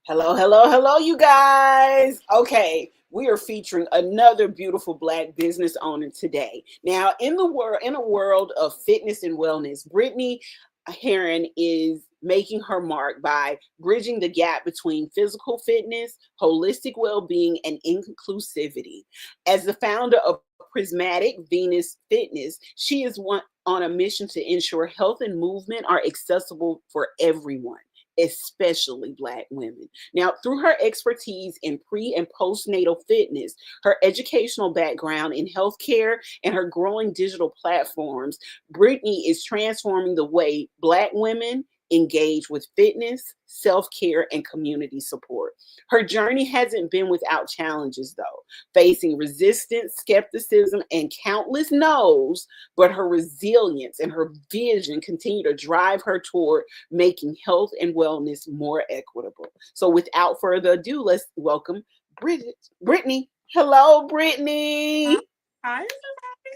Hello, hello, hello, you guys. Okay, we are featuring another beautiful Black business owner today. Now, in a world of fitness and wellness, Brittany Heron is making her mark by bridging the gap between physical fitness, holistic well-being, and inclusivity. As the founder of Prismatic Venus Fitness, she is on a mission to ensure health and movement are accessible for everyone, especially Black women. Now, through her expertise in pre and postnatal fitness, her educational background in healthcare, and her growing digital platforms, Brittany is transforming the way Black women engage with fitness, self care, and community support. Her journey hasn't been without challenges, though, facing resistance, skepticism, and countless no's, but her resilience and her vision continue to drive her toward making health and wellness more equitable. So without further ado, let's welcome Brittany. Hello, Brittany. Hi, everybody.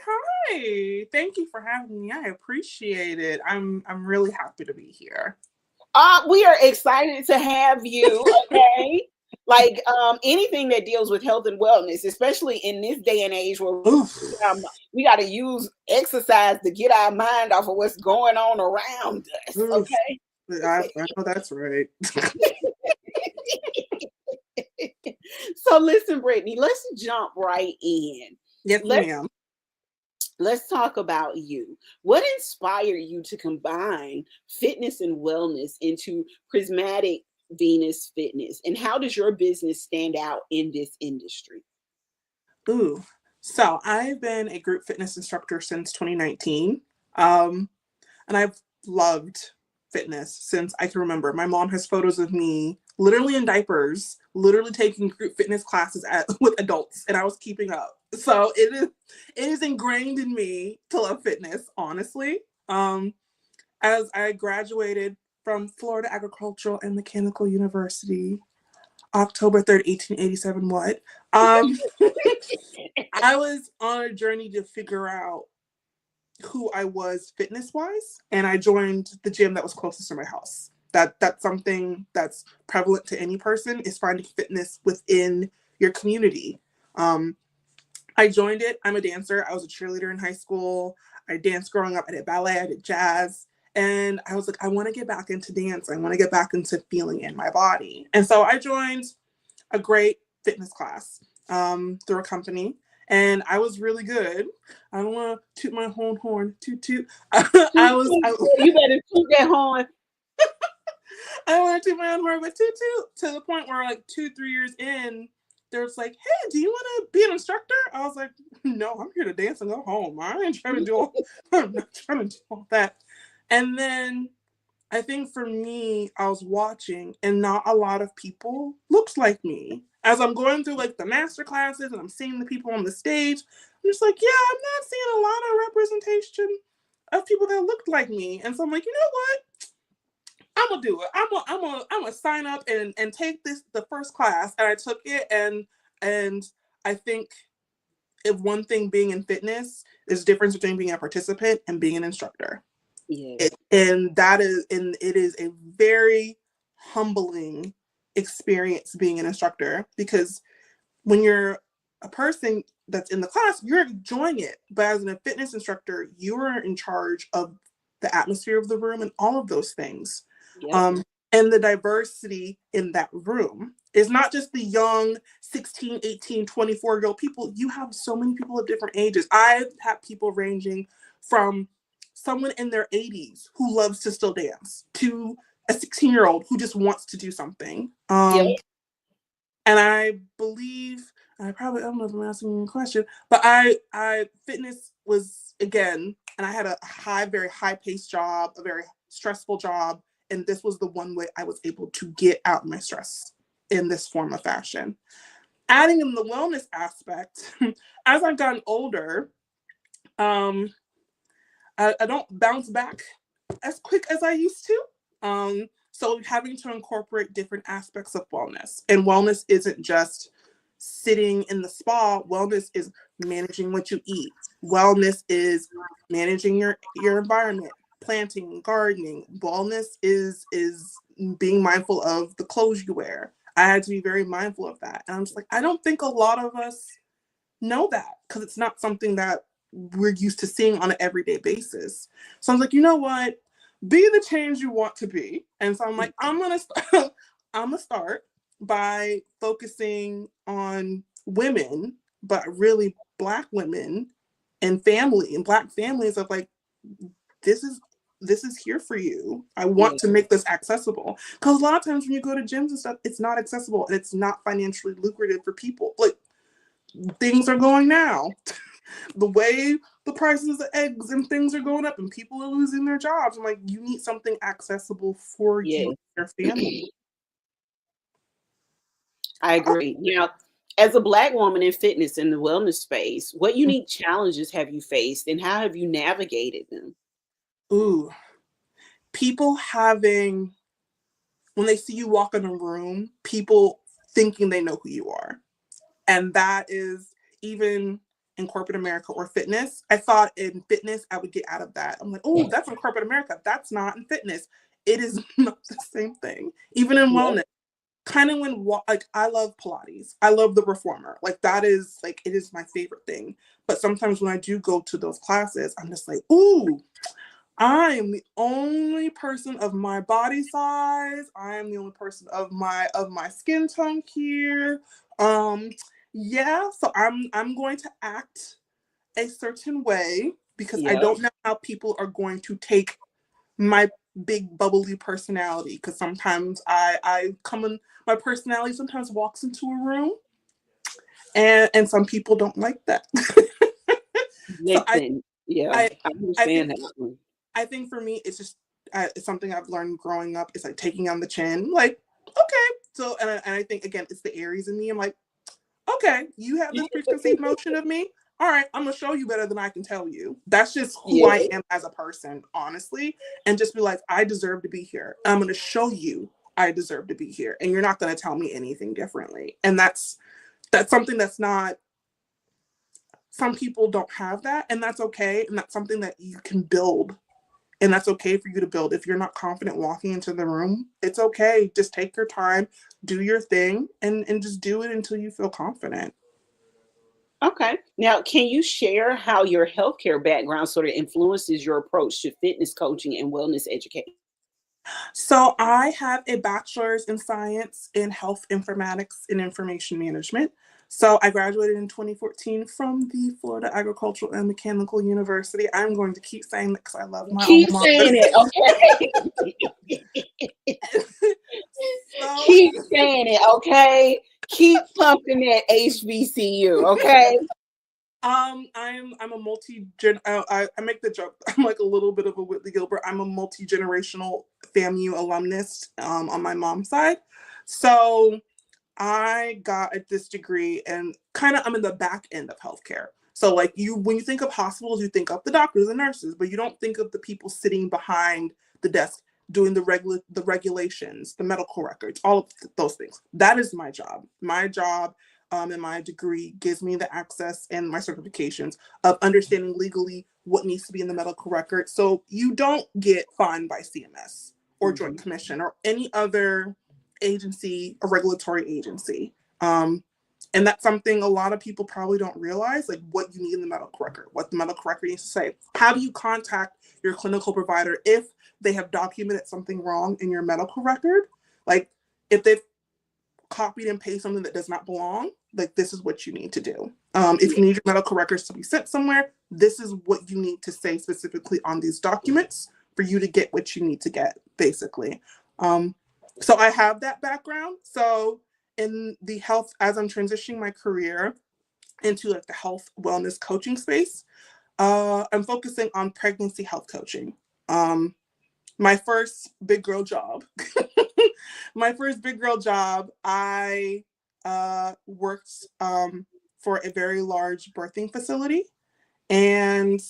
Hi. Thank you for having me. I appreciate it. I'm really happy to be here. We are excited to have you. Okay. Like anything that deals with health and wellness, especially in this day and age where we got to use exercise to get our mind off of what's going on around us. Oof. Okay. I know that's right. So listen, Brittany, let's jump right in. Yes, ma'am. Let's talk about you. What inspired you to combine fitness and wellness into Prismatic Venus Fitness? And how does your business stand out in this industry? Ooh. So I've been a group fitness instructor since 2019. And I've loved fitness since I can remember. My mom has photos of me literally in diapers, literally taking group fitness classes with adults, and I was keeping up. So it is ingrained in me to love fitness, honestly. As I graduated from Florida Agricultural and Mechanical University, October 3rd, 1887, what? I was on a journey to figure out who I was fitness wise, and I joined the gym that was closest to my house. That's something that's prevalent to any person, is finding fitness within your community. I joined it. I'm a dancer. I was a cheerleader in high school. I danced growing up. I did ballet. I did jazz. And I was like, I want to get back into dance. I want to get back into feeling in my body. And so I joined a great fitness class through a company. And I was really good. I don't want to toot my own horn. Toot toot. You better toot that horn. I want to toot my own horn, but toot toot, to the point where like 2-3 years in, there's like, hey, do you want to be an instructor? I was like, no, I'm here to dance and go home. I ain't trying to do all, I'm not trying to do all that. And then I think for me, I was watching, and not a lot of people looked like me. As I'm going through like the master classes and I'm seeing the people on the stage, I'm just like, yeah, I'm not seeing a lot of representation of people that looked like me. And so I'm like, you know what? I'm gonna do it. I'm gonna sign up and take the first class. And I took it, and I think if one thing being in fitness, there's a difference between being a participant and being an instructor. Yeah. It is a very humbling experience being an instructor, because when you're a person that's in the class, you're enjoying it. But as a fitness instructor, you are in charge of the atmosphere of the room and all of those things. Yep. And the diversity in that room is not just the young 16, 18, 24-year-old people. You have so many people of different ages. I've had people ranging from someone in their 80s who loves to still dance to a 16-year-old who just wants to do something. Yep. And I believe, I don't know if I'm asking a question, but I fitness was, again, and I had a very high paced job, a very stressful job. And this was the one way I was able to get out my stress in this form of fashion. Adding in the wellness aspect, as I've gotten older, I don't bounce back as quick as I used to. So having to incorporate different aspects of wellness. And wellness isn't just sitting in the spa. Wellness is managing what you eat. Wellness is managing your environment, planting, gardening. Wellness is being mindful of the clothes you wear. I had to be very mindful of that. And I'm just like, I don't think a lot of us know that because it's not something that we're used to seeing on an everyday basis. So I'm like, you know what? Be the change you want to be. And so I'm like, I'm gonna start by focusing on women, but really Black women and family and Black families of like, this is here for you. I want to make this accessible. Because a lot of times when you go to gyms and stuff, it's not accessible and it's not financially lucrative for people. Like, things are going now. The way the prices of eggs and things are going up and people are losing their jobs. I'm like, you need something accessible for you and your family. I agree. Now, as a Black woman in fitness in the wellness space, what unique challenges have you faced and how have you navigated them? Ooh, people having, when they see you walk in a room, people thinking they know who you are. And that is even in corporate America or fitness. I thought in fitness, I would get out of that. I'm like, oh, that's in corporate America. That's not in fitness. It is not the same thing. Even in wellness, kind of when, like, I love Pilates. I love the reformer. Like, that is, like, it is my favorite thing. But sometimes when I do go to those classes, I'm just like, ooh, I am the only person of my body size. I am the only person of my skin tone here. Yeah, so I'm going to act a certain way because I don't know how people are going to take my big bubbly personality. Because sometimes I come in, my personality sometimes walks into a room, and some people don't like that. So Listen, I I understand think that. I think for me, it's just it's something I've learned growing up. It's like taking on the chin. Like, okay. So, and I think, again, it's the Aries in me. I'm like, okay, you have this preconceived notion of me. All right, I'm going to show you better than I can tell you. That's just who I am as a person, honestly. And just be like, I deserve to be here. I'm going to show you I deserve to be here. And you're not going to tell me anything differently. And that's something that's not, some people don't have that. And that's okay. And that's something that you can build. And that's okay for you to build. If you're not confident walking into the room, it's okay. Just take your time, do your thing, and just do it until you feel confident. Okay. Now, can you share how your healthcare background sort of influences your approach to fitness coaching and wellness education? So I have a bachelor's in science in health informatics and information management. So I graduated in 2014 from the Florida Agricultural and Mechanical University. I'm going to keep saying that because I love my alma Keep mater. saying it, okay? So Keep saying it, okay? Keep pumping that HBCU, okay? I'm a I make the joke. I'm like a little bit of a Whitley Gilbert. I'm a multi-generational FAMU alumnus on my mom's side. So I got this degree and kind of I'm in the back end of healthcare. So like when you think of hospitals, you think of the doctors and nurses, but you don't think of the people sitting behind the desk doing the regulations, the medical records, all of those things. That is my job. My job and my degree gives me the access and my certifications of understanding legally what needs to be in the medical record. So you don't get fined by CMS or Joint Commission or any other agency, a regulatory agency. And that's something a lot of people probably don't realize, like what you need in the medical record, what the medical record needs to say. How do you contact your clinical provider if they have documented something wrong in your medical record? Like if they've copied and pasted something that does not belong, like this is what you need to do. If you need your medical records to be sent somewhere, this is what you need to say specifically on these documents for you to get what you need to get, basically. So I have that background. So in the health, as I'm transitioning my career into like the health wellness coaching space, I'm focusing on pregnancy health coaching. My first big girl job, I worked for a very large birthing facility, and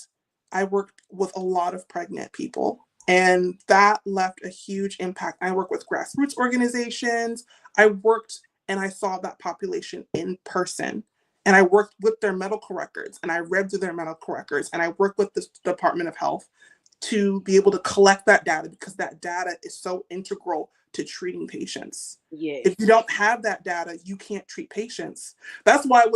I worked with a lot of pregnant people. And that left a huge impact. I worked with grassroots organizations. I worked and I saw that population in person. And I worked with their medical records and I read through their medical records and I worked with the Department of Health. to be able to collect that data, because that data is so integral to treating patients. Yes. If you don't have that data, you can't treat patients. That's why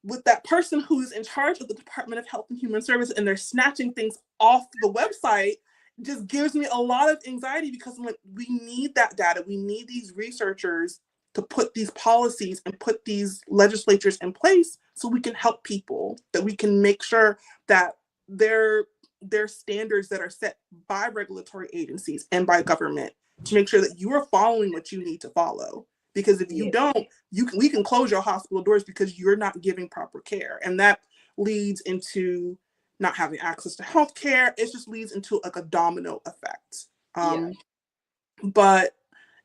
with that person who's in charge of the Department of Health and Human Services and they're snatching things off the website, just gives me a lot of anxiety, because I'm like, we need that data. We need these researchers to put these policies and put these legislatures in place so we can help people, that we can make sure that their standards that are set by regulatory agencies and by government, to make sure that you are following what you need to follow. Because if you don't, we can close your hospital doors because you're not giving proper care. And that leads into not having access to healthcare. It just leads into like a domino effect. But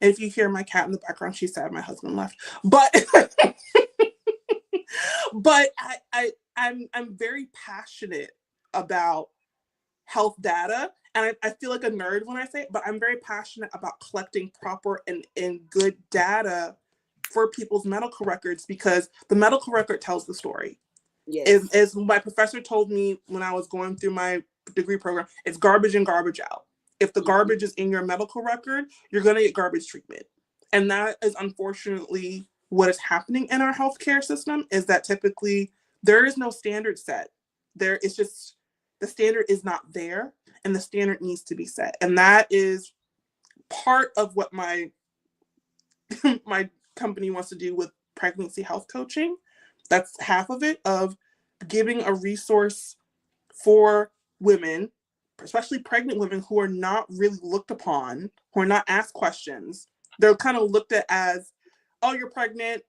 if you hear my cat in the background, she's sad my husband left. But but I'm very passionate about health data. And I feel like a nerd when I say it, but I'm very passionate about collecting proper and good data for people's medical records, because the medical record tells the story. Yes. As my professor told me when I was going through my degree program, it's garbage in, garbage out. If the garbage is in your medical record, you're going to get garbage treatment. And that is unfortunately what is happening in our healthcare system, is that typically there is no standard set. It's just, the standard is not there, and the standard needs to be set. And that is part of what my my company wants to do with pregnancy health coaching. That's half of it, of giving a resource for women, especially pregnant women, who are not really looked upon, who are not asked questions. They're kind of looked at as, oh, you're pregnant,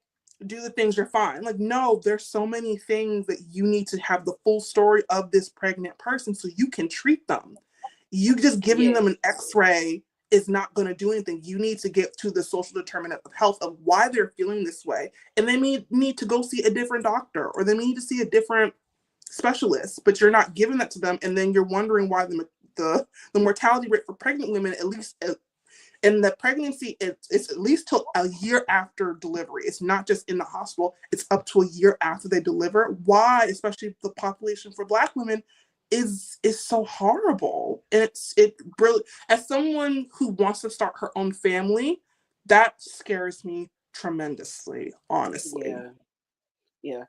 do the things, you're fine. Like, no, there's so many things that you need to have the full story of this pregnant person so you can treat them. You just giving them an x-ray is not going to do anything. You need to get to the social determinant of health of why they're feeling this way. And they may need to go see a different doctor, or they need to see a different specialist, but you're not giving that to them. And then you're wondering why the mortality rate for pregnant women, at least in the pregnancy, it's at least till a year after delivery. It's not just in the hospital. It's up to a year after they deliver. Why, especially the population for Black women, is so horrible. And it really, as someone who wants to start her own family, that scares me tremendously, honestly. Yeah.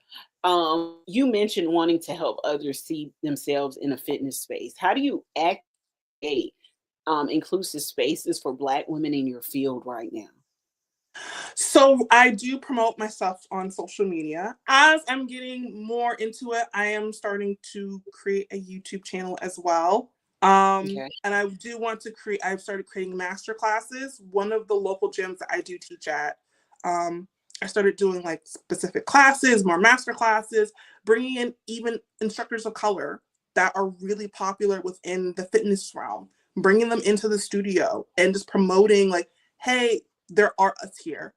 You mentioned wanting to help others see themselves in a fitness space. How do you activate inclusive spaces for Black women in your field right now? So I do promote myself on social media. As I'm getting more into it, I am starting to create a YouTube channel as well. And I do want to I've started creating master classes. One of the local gyms that I do teach at, I started doing like specific classes, more master classes, bringing in even instructors of color that are really popular within the fitness realm, bringing them into the studio and just promoting like, hey, there are us here.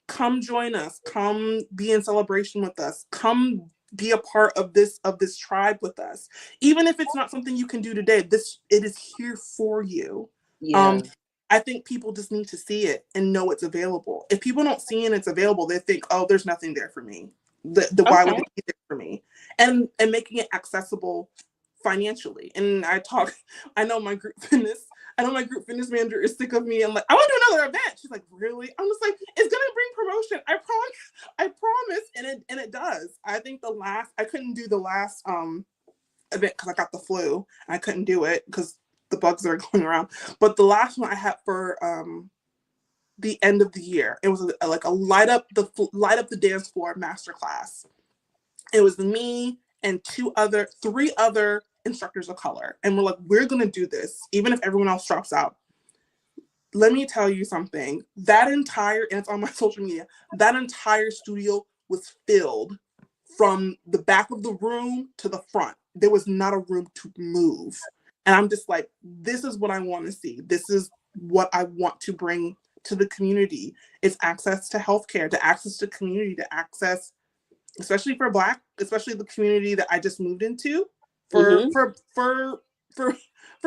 Come join us. Come be in celebration with us. Come be a part of this tribe with us. Even if it's not something you can do today, it is here for you. I think people just need to see it and know it's available. If people don't see it and it's available, they think, oh, there's nothing there for me. Why would it be there for me? And making it accessible financially. And I know my group fitness manager is sick of me. I'm like, I want to do another event. She's like, really? I'm just like, it's gonna bring promotion. I promise. And it does. I think I couldn't do the last event because I got the flu. I couldn't do it because the bugs are going around. But the last one I had for the end of the year, it was like a light up the dance floor masterclass. It was me and three other instructors of color. And we're like, we're going to do this, even if everyone else drops out. Let me tell you something. And it's on my social media, that entire studio was filled from the back of the room to the front. There was not a room to move. And I'm just like, this is what I want to see. This is what I want to bring to the community. It's access to healthcare, to access to community, to access, especially for the community that I just moved into, for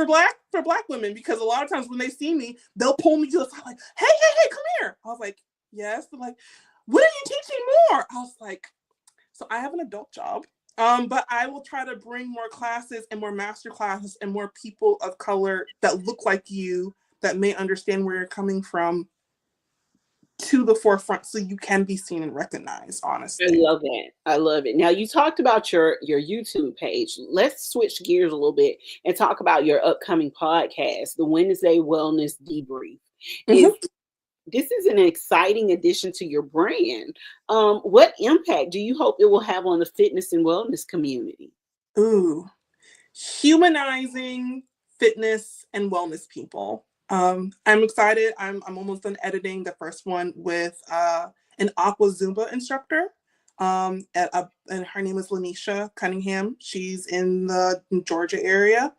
Black women, because a lot of times when they see me, they'll pull me to the side like, hey, come here. I was like, yes. They're like, when are you teaching more? I was like, so I have an adult job. But I will try to bring more classes and more master classes and more people of color that look like you, that may understand where you're coming from, to the forefront so you can be seen and recognized, honestly. I love that. I love it. Now, you talked about your YouTube page. Let's switch gears a little bit and talk about your upcoming podcast, the Wednesday Wellness Debrief. Mhm. This is an exciting addition to your brand. What impact do you hope it will have on the fitness and wellness community? Ooh, humanizing fitness and wellness people. I'm excited. I'm almost done editing the first one with an aqua Zumba instructor. And her name is Lanisha Cunningham. She's in the Georgia area.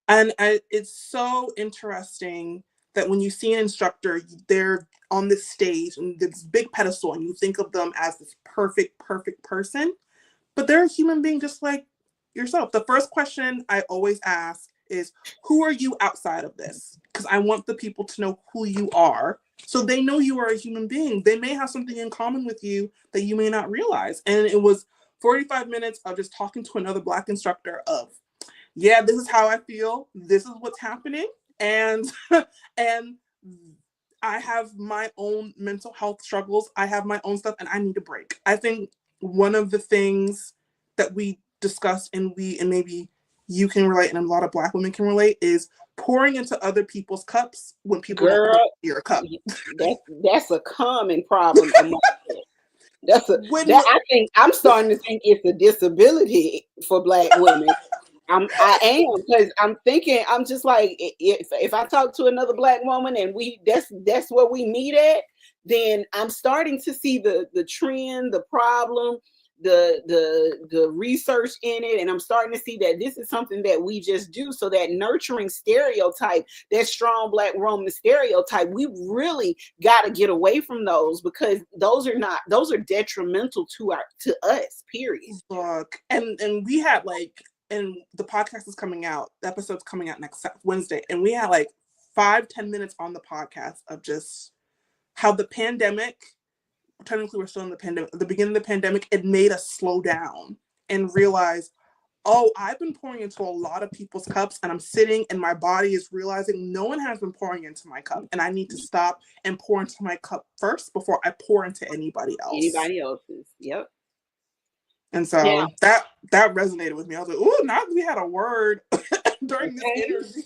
And it's so interesting that when you see an instructor, they're on this stage and this big pedestal, and you think of them as this perfect person, but they're a human being just like yourself. The first question I always ask is, who are you outside of this? Because I want the people to know who you are, so they know you are a human being. They may have something in common with you that you may not realize. And it was 45 minutes of just talking to another Black instructor of, yeah, this is how I feel, this is what's happening, and and I have my own mental health struggles, I have my own stuff, and I need a break. I think one of the things that we discussed, and maybe you can relate and a lot of Black women can relate, is pouring into other people's cups when people don't pour into your cup. That's a common problem among I think I'm starting to think it's a disability for Black women. I am, because I'm thinking, I'm just like, if I talk to another Black woman and that's where we meet at, then I'm starting to see the trend, the problem, the research in it, and I'm starting to see that this is something that we just do. So that nurturing stereotype, that strong Black woman stereotype, we really got to get away from those, because those are detrimental to us, period. Look, and we had and the podcast is coming out, the episode's coming out next Wednesday, and we had 5-10 minutes on the podcast of just how the pandemic, technically we're still in the pandemic, at the beginning of the pandemic, it made us slow down and realize, oh, I've been pouring into a lot of people's cups, and I'm sitting and my body is realizing no one has been pouring into my cup, and I need to stop and pour into my cup first before I pour into anybody else. Anybody else's, yep. And so that resonated with me. I was like, ooh, now that we had a word during this interview.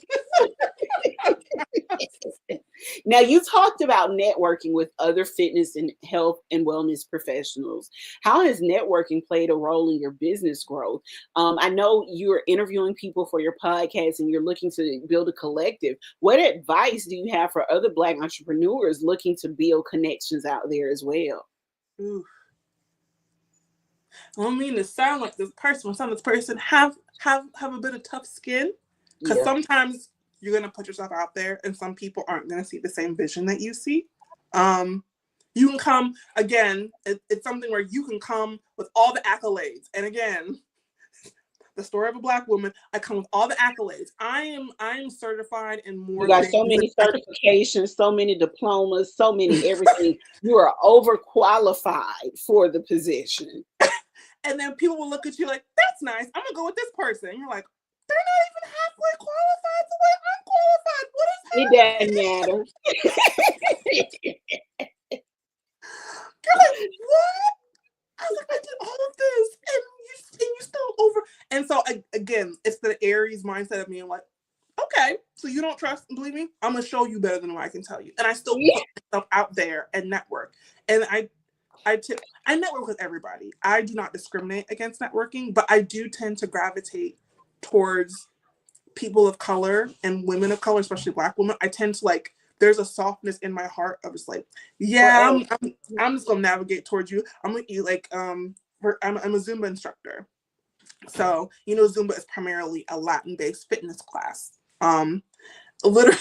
Now, you talked about networking with other fitness and health and wellness professionals. How has networking played a role in your business growth? I know you're interviewing people for your podcast and you're looking to build a collective. What advice do you have for other Black entrepreneurs looking to build connections out there as well? Ooh. I don't mean to sound like this person. Have a bit of tough skin, because sometimes you're gonna put yourself out there, and some people aren't gonna see the same vision that you see. You can come again. It's something where you can come with all the accolades, and again, the story of a Black woman. I come with all the accolades. I am certified in more. You got so many certifications, so many diplomas, so many everything. You are overqualified for the position. And then people will look at you like, that's nice, I'm gonna go with this person. And you're like, they're not even halfway qualified the way I'm qualified. What is happening? It doesn't matter. You're like, what? I was like, I did all of this, and you still over. And so again, it's the Aries mindset of me. I'm like, okay, so you don't trust and believe me? I'm gonna show you better than what I can tell you. And I still put myself out there and network. And I network with everybody. I do not discriminate against networking, but I do tend to gravitate towards people of color and women of color, especially Black women. I tend to there's a softness in my heart of just I'm just gonna navigate towards you. I'm a Zumba instructor. So, Zumba is primarily a Latin-based fitness class. Literally,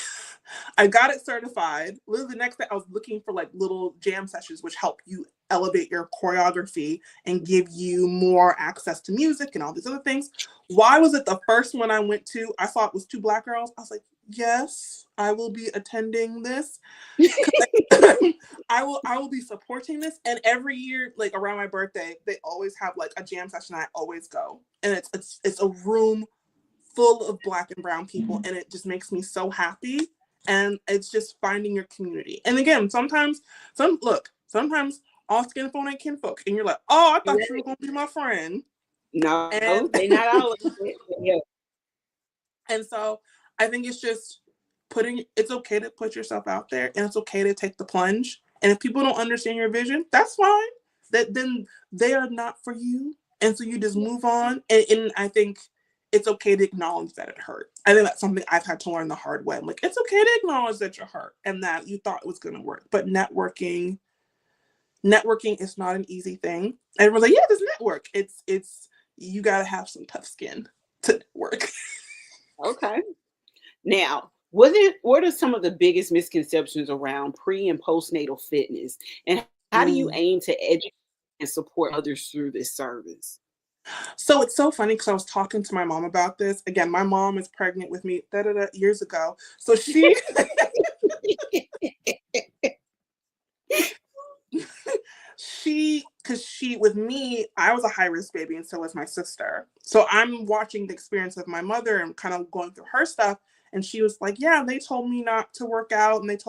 I got it certified. Literally the next day I was looking for little jam sessions which help you elevate your choreography and give you more access to music and all these other things. Why was it the first one I went to? I saw it was 2 Black girls. I was like, yes, I will be attending this. I will be supporting this. And every year, like around my birthday, they always have like a jam session. I always go, and it's a room full of Black and brown people, and it just makes me so happy. And it's just finding your community. And again, sometimes all skin folk ain't kinfolk, and you're like, oh, I thought you were gonna be my friend. No, And they not always. Yeah. And so I think it's just it's okay to put yourself out there, and it's okay to take the plunge. And if people don't understand your vision, that's fine. Then they are not for you. And so you just move on. And I think it's okay to acknowledge that it hurt. I think that's something I've had to learn the hard way. I'm like, it's okay to acknowledge that you're hurt and that you thought it was going to work. But networking is not an easy thing. Everyone's like, yeah, this network. It's you got to have some tough skin to network. Okay. Now, what are some of the biggest misconceptions around pre and postnatal fitness, and how do you aim to educate and support others through this service? So it's so funny because I was talking to my mom about this. Again, my mom is pregnant with me years ago. So she with me, I was a high risk baby, and so was my sister. So I'm watching the experience of my mother and kind of going through her stuff. And she was like, yeah, they told me not to work out, and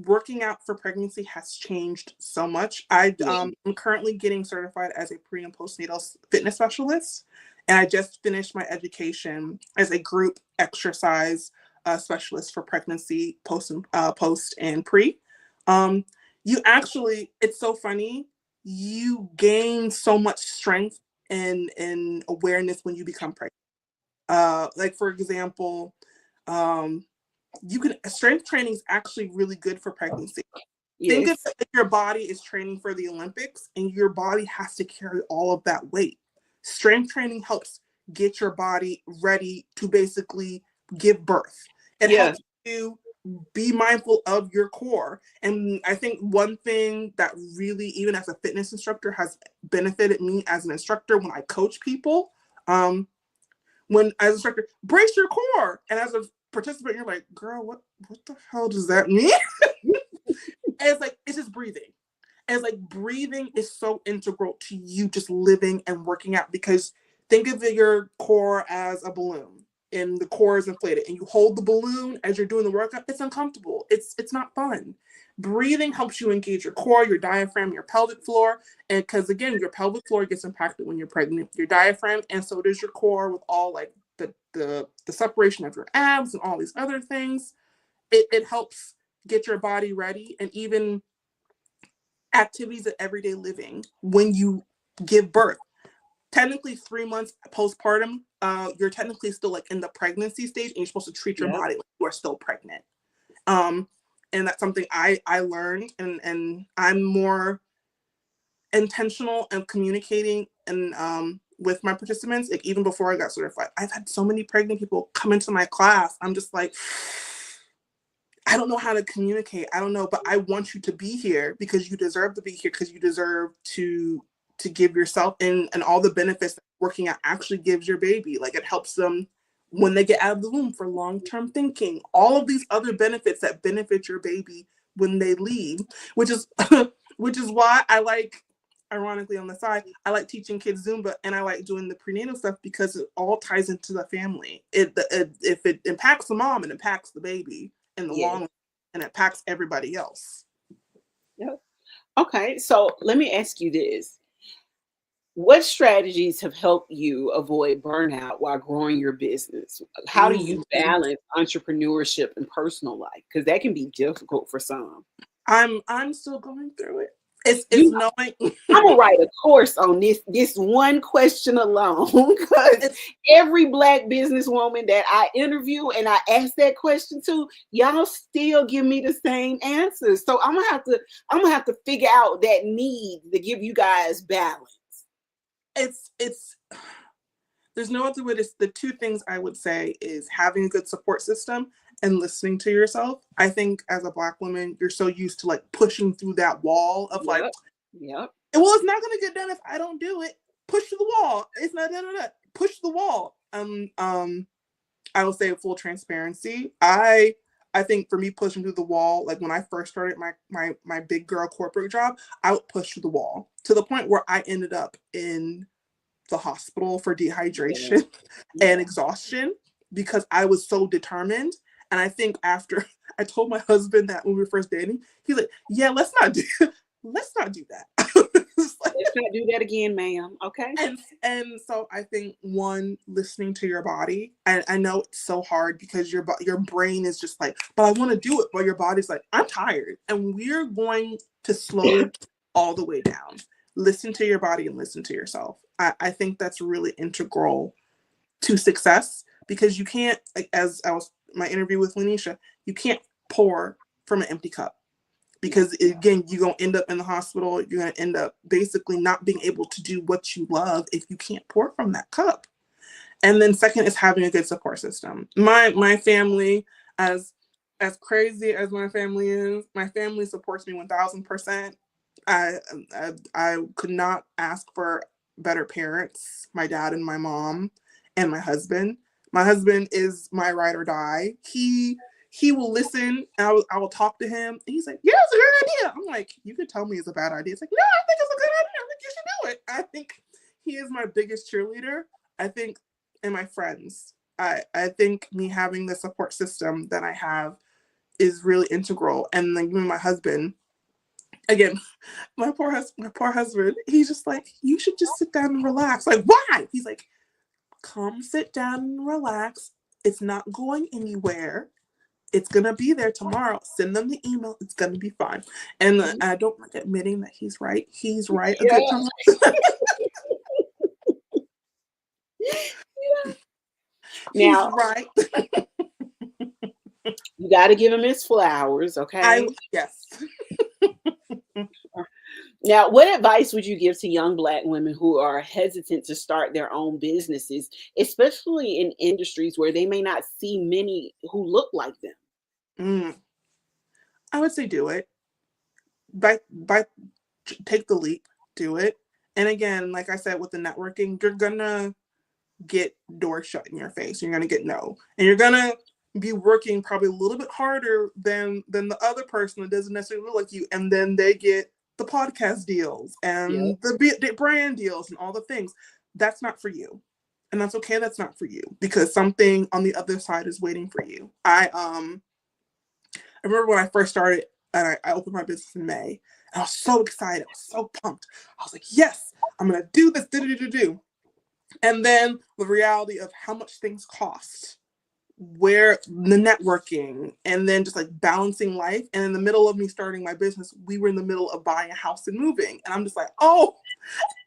working out for pregnancy has changed so much. I'm currently getting certified as a pre and postnatal fitness specialist. And I just finished my education as a group exercise specialist for pregnancy, post and pre. It's so funny. You gain so much strength and awareness when you become pregnant. Like for example, strength training is actually really good for pregnancy. Yes. Think of it like your body is training for the Olympics, and your body has to carry all of that weight. Strength training helps get your body ready to basically give birth. It helps you be mindful of your core. And I think one thing that really, even as a fitness instructor, has benefited me as an instructor when I coach people, when as an instructor, brace your core. And as a participant, you're like, girl, what the hell does that mean? And it's just breathing. And it's like breathing is so integral to you just living and working out, because think of your core as a balloon and the core is inflated and you hold the balloon as you're doing the workout. It's uncomfortable. It's not fun. Breathing helps you engage your core, your diaphragm, your pelvic floor. And because again, your pelvic floor gets impacted when you're pregnant, your diaphragm, and so does your core with all like the separation of your abs and all these other things. It helps get your body ready. And even activities of everyday living when you give birth. Technically 3 months postpartum, you're technically still like in the pregnancy stage, and you're supposed to treat your body like you are still pregnant. And that's something I learned, and I'm more intentional and communicating and with my participants. Like even before I got certified, I've had so many pregnant people come into my class. I'm just like, I don't know how to communicate. I don't know, but I want you to be here because you deserve to be here, because you deserve to give yourself and all the benefits that working out actually gives your baby. Like it helps them when they get out of the womb for long-term thinking, all of these other benefits that benefit your baby when they leave, which is why I like, ironically on the side, I like teaching kids Zumba and I like doing the prenatal stuff, because it all ties into the family. If it impacts the mom, it impacts the baby in the long run, and it impacts everybody else. Yep. Okay, so let me ask you this. What strategies have helped you avoid burnout while growing your business? How do you balance entrepreneurship and personal life? Because that can be difficult for some. I'm still going through it. It's knowing. I'm gonna write a course on this one question alone, because every Black businesswoman that I interview and I ask that question to, y'all still give me the same answers. So I'm gonna have to figure out that need to give you guys balance. It's there's no other way. The two things I would say is having a good support system and listening to yourself. I think as a Black woman, you're so used to like pushing through that wall of well, it's not going to get done if I don't do it. Push to the wall. It's not done. Push the wall. I will say full transparency. I I think for me, pushing through the wall, like when I first started my big girl corporate job, I would push through the wall to the point where I ended up in the hospital for dehydration and exhaustion because I was so determined. And I think after I told my husband that when we were first dating, he's like, yeah, let's not do that. Let's not do that again, ma'am. Okay. And so I think, one, listening to your body. I know it's so hard because your brain is just like, but I want to do it, but your body's like, I'm tired, and we're going to slow all the way down. Listen to your body and listen to yourself. I think that's really integral to success, because you can't, like, as I was my interview with Lanisha, you can't pour from an empty cup. Because again, you're going to end up in the hospital. You're going to end up basically not being able to do what you love if you can't pour from that cup. And then second is having a good support system. My family, as crazy as my family is, my family supports me 1000%. I could not ask for better parents, my dad and my mom and my husband. My husband is my ride or die. He will listen. I will talk to him. And he's like, yeah, it's a good idea. I'm like, you could tell me it's a bad idea. It's like, no, I think it's a good idea. I think you should do it. I think he is my biggest cheerleader. I think, and my friends. I think me having the support system that I have is really integral. And then even my husband, again, my poor husband, he's just like, you should just sit down and relax. Like, why? He's like, come sit down and relax. It's not going anywhere. It's going to be there tomorrow. Send them the email. It's going to be fine. And I don't like admitting that he's right. He's right a good time. Now, he's right. You got to give him his flowers, okay? Yes. Now, what advice would you give to young Black women who are hesitant to start their own businesses, especially in industries where they may not see many who look like them? I would say do it. Take the leap. Do it. And again, like I said, with the networking, you're going to get doors shut in your face. You're going to get no. And you're going to be working probably a little bit harder than the other person that doesn't necessarily look like you. And then they get the podcast deals and the brand deals and all the things. That's not for you. And that's okay. That's not for you, because something on the other side is waiting for you. I remember when I first started and I opened my business in May, and I was so excited. I was so pumped. I was like, yes, I'm going to do this. And then the reality of how much things cost, where the networking, and then just like balancing life. And in the middle of me starting my business, we were in the middle of buying a house and moving. And I'm just like, oh,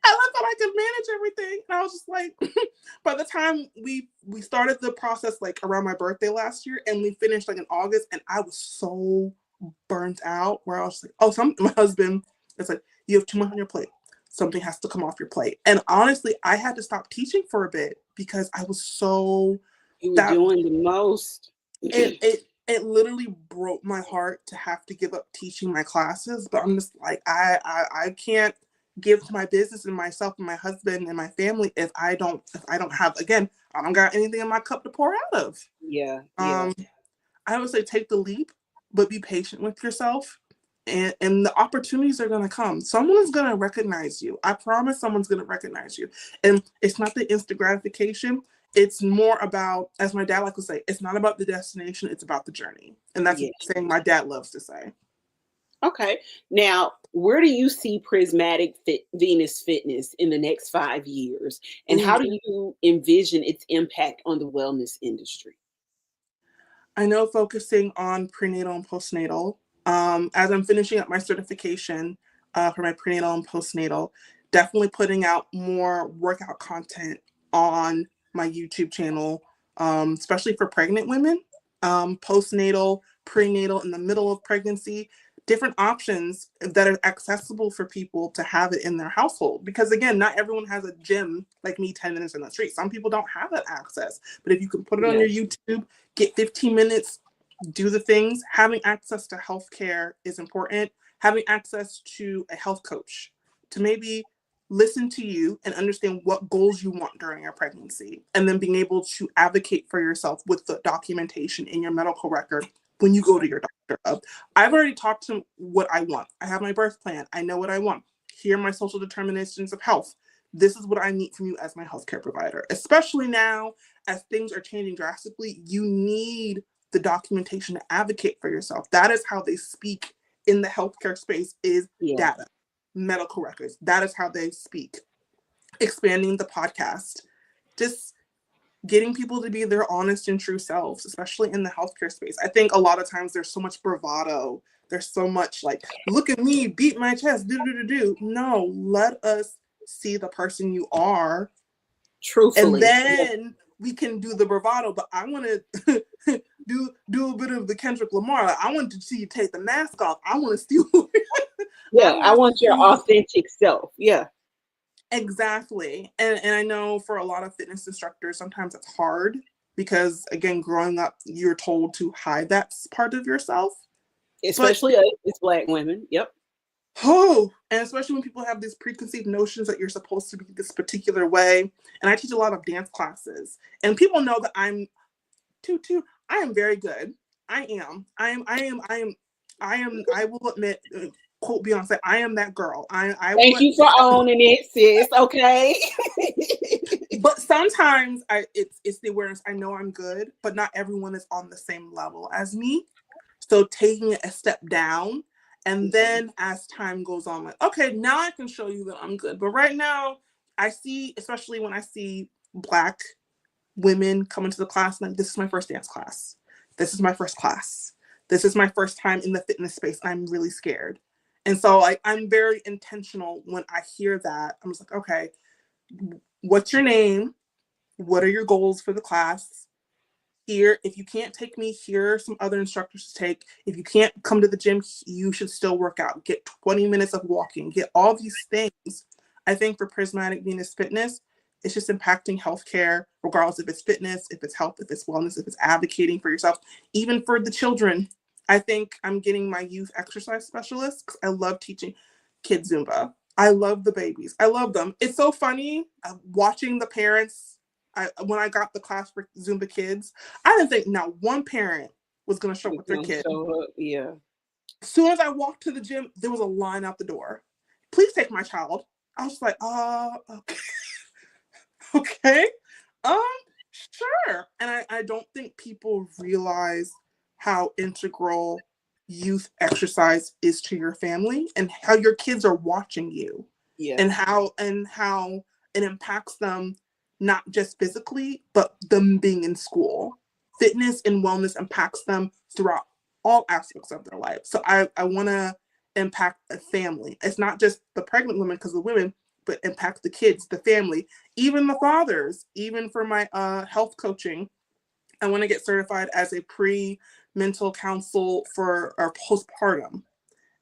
I thought I could manage everything. And I was just like, by the time we started the process like around my birthday last year, and we finished like in August, and I was so burnt out, where I was like, oh, my husband is like, you have too much on your plate. Something has to come off your plate. And honestly, I had to stop teaching for a bit because I was so... You were doing the most. It literally broke my heart to have to give up teaching my classes. But I'm just like, I can't give to my business and myself and my husband and my family if I don't have, again, I don't got anything in my cup to pour out of. Yeah. I would say take the leap, but be patient with yourself. And the opportunities are going to come. Someone is going to recognize you. I promise someone's going to recognize you. And it's not the instant gratification. It's more about, as my dad likes to say, it's not about the destination, it's about the journey. And that's the thing my dad loves to say. Okay. Now, where do you see Prismatic Venus Fitness in the next 5 years? And how do you envision its impact on the wellness industry? I know focusing on prenatal and postnatal. As I'm finishing up my certification for my prenatal and postnatal, definitely putting out more workout content on my YouTube channel, especially for pregnant women, postnatal, prenatal, in the middle of pregnancy, different options that are accessible for people to have it in their household. Because again, not everyone has a gym like me 10 minutes in the street. Some people don't have that access. But if you can put it on your YouTube, get 15 minutes, do the things. Having access to healthcare is important. Having access to a health coach to maybe listen to you and understand what goals you want during your pregnancy, and then being able to advocate for yourself with the documentation in your medical record when you go to your doctor of, I've already talked to what I want. I have my birth plan. I know what I want. Here are my social determinations of health. This is what I need from you as my healthcare provider. Especially now, as things are changing drastically, you need the documentation to advocate for yourself. That is how they speak in the healthcare space, is data, medical records. That is how they speak. Expanding the podcast, just getting people to be their honest and true selves, especially in the healthcare space. I think a lot of times there's so much bravado. There's so much like, look at me, beat my chest, do. No, let us see the person you are. Truthfully. And then we can do the bravado. But I want to do a bit of the Kendrick Lamar. Like, I want to see you take the mask off. I want to see you. I want your authentic self. Yeah. Exactly. And I know for a lot of fitness instructors, sometimes it's hard because, again, growing up, you're told to hide that part of yourself. Especially it's Black women. Yep. Oh, and especially when people have these preconceived notions that you're supposed to be this particular way. And I teach a lot of dance classes, and people know that I'm I am very good. I will admit, quote Beyonce, I am that girl. Thank you for owning it, sis. Okay. But sometimes it's the awareness. I know I'm good, but not everyone is on the same level as me. So taking it a step down, and then as time goes on, like, okay, now I can show you that I'm good. But right now, I see, especially when I see Black women come into the class, like, this is my first dance class. This is my first class. This is my first time in the fitness space. I'm really scared. And so I'm very intentional when I hear that. I'm just like, okay, what's your name? What are your goals for the class? Here, if you can't take me, here are some other instructors to take. If you can't come to the gym, you should still work out. Get 20 minutes of walking. Get all these things. I think for Prismatic Venus Fitness, it's just impacting healthcare, regardless if it's fitness, if it's health, if it's wellness, if it's advocating for yourself. Even for the children, I think I'm getting my youth exercise specialist because I love teaching kids Zumba. I love the babies. I love them. It's so funny watching the parents. When I got the class for Zumba kids, I didn't think not one parent was going to show up with their kid. Yeah. As soon as I walked to the gym, there was a line out the door. Please take my child. I was like, okay. Okay. Sure. And I don't think people realize how integral youth exercise is to your family and how your kids are watching you. Yeah. And how it impacts them, not just physically, but them being in school. Fitness and wellness impacts them throughout all aspects of their life. So I want to impact a family. It's not just the pregnant women, because the women, but impact the kids, the family, even the fathers. Even for my health coaching, I want to get certified as a pre-mental counsel for our postpartum,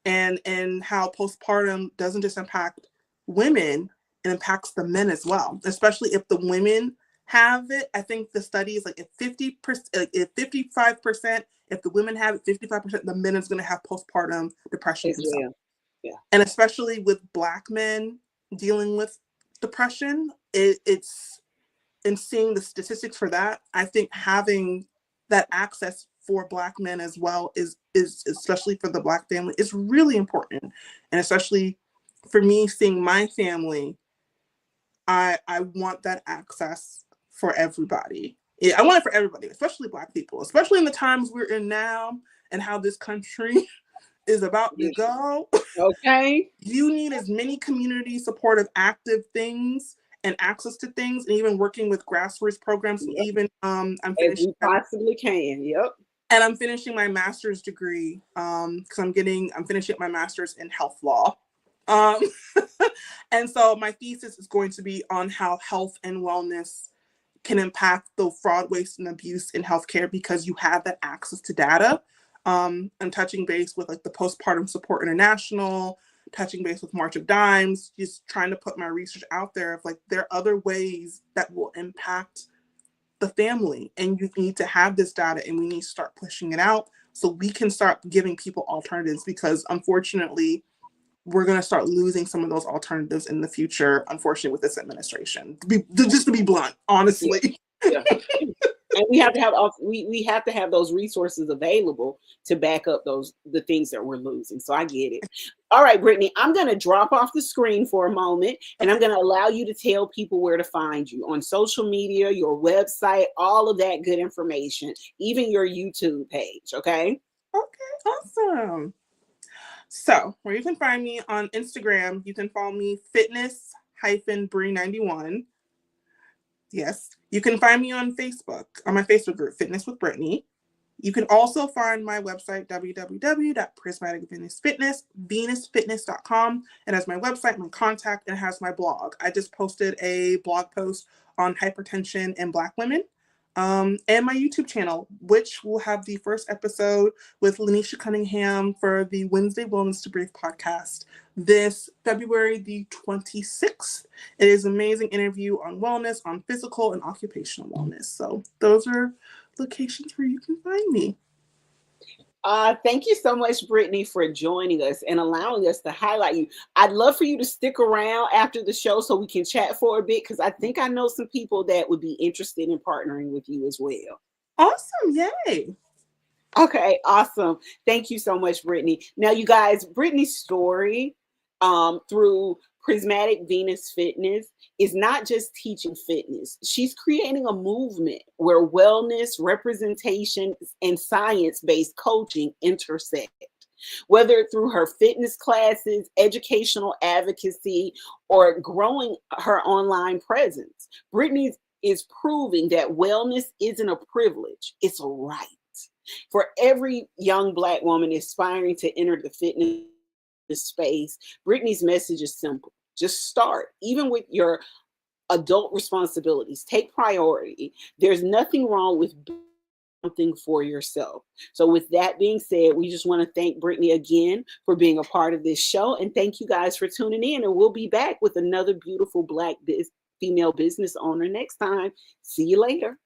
and how postpartum doesn't just impact women, it impacts the men as well, especially if the women have it. I think the study is like if 50%, if 55%, if the women have it, 55%, the men is going to have postpartum depression. Yeah. And especially with Black men dealing with depression, it's in seeing the statistics for that. I think having that access for Black men as well is especially for the Black family, is really important. And especially for me, seeing my family, I want that access for everybody. I want it for everybody, especially Black people, especially in the times we're in now and how this country is about to go. Okay. You need as many community supportive active things and access to things, and even working with grassroots programs. Yep. Even I'm finishing, as you possibly can. Yep. And I'm finishing my master's degree because I'm finishing my master's in health law. And so my thesis is going to be on how health and wellness can impact the fraud, waste, and abuse in healthcare, because you have that access to data. I'm touching base with like the Postpartum Support International, touching base with March of Dimes, just trying to put my research out there of like, there are other ways that will impact the family, and you need to have this data, and we need to start pushing it out so we can start giving people alternatives, because unfortunately we're going to start losing some of those alternatives in the future, unfortunately, with this administration, just to be blunt, honestly. Yeah. And we have to have we have to have those resources available to back up the things that we're losing. So I get it. All right, Brittany, I'm going to drop off the screen for a moment, and I'm going to allow you to tell people where to find you on social media, your website, all of that good information, even your YouTube page. Okay. Okay, awesome. So where you can find me on Instagram, you can follow me fitness-brie91. Yes. You can find me on Facebook, on my Facebook group, Fitness with Brittany. You can also find my website, www.prismaticvenusfitness.com. It has my website, my contact, and it has my blog. I just posted a blog post on hypertension in Black women. And my YouTube channel, which will have the first episode with Lanisha Cunningham for the Wednesday Wellness Debrief podcast this February the 26th. It is an amazing interview on wellness, on physical and occupational wellness. So those are locations where you can find me. Thank you so much, Brittany, for joining us and allowing us to highlight you. I'd love for you to stick around after the show so we can chat for a bit, because I think I know some people that would be interested in partnering with you as well. Awesome. Yay. Okay, awesome. Thank you so much, Brittany. Now, you guys, Brittany's story through Prismatic Venus Fitness is not just teaching fitness. She's creating a movement where wellness, representation, and science-based coaching intersect. Whether through her fitness classes, educational advocacy, or growing her online presence, Brittany is proving that wellness isn't a privilege, it's a right. For every young Black woman aspiring to enter the fitness space, Brittany's message is simple. Just start, even with your adult responsibilities. Take priority. There's nothing wrong with doing something for yourself. So with that being said, we just want to thank Brittany again for being a part of this show. And thank you guys for tuning in. And we'll be back with another beautiful Black female business owner next time. See you later.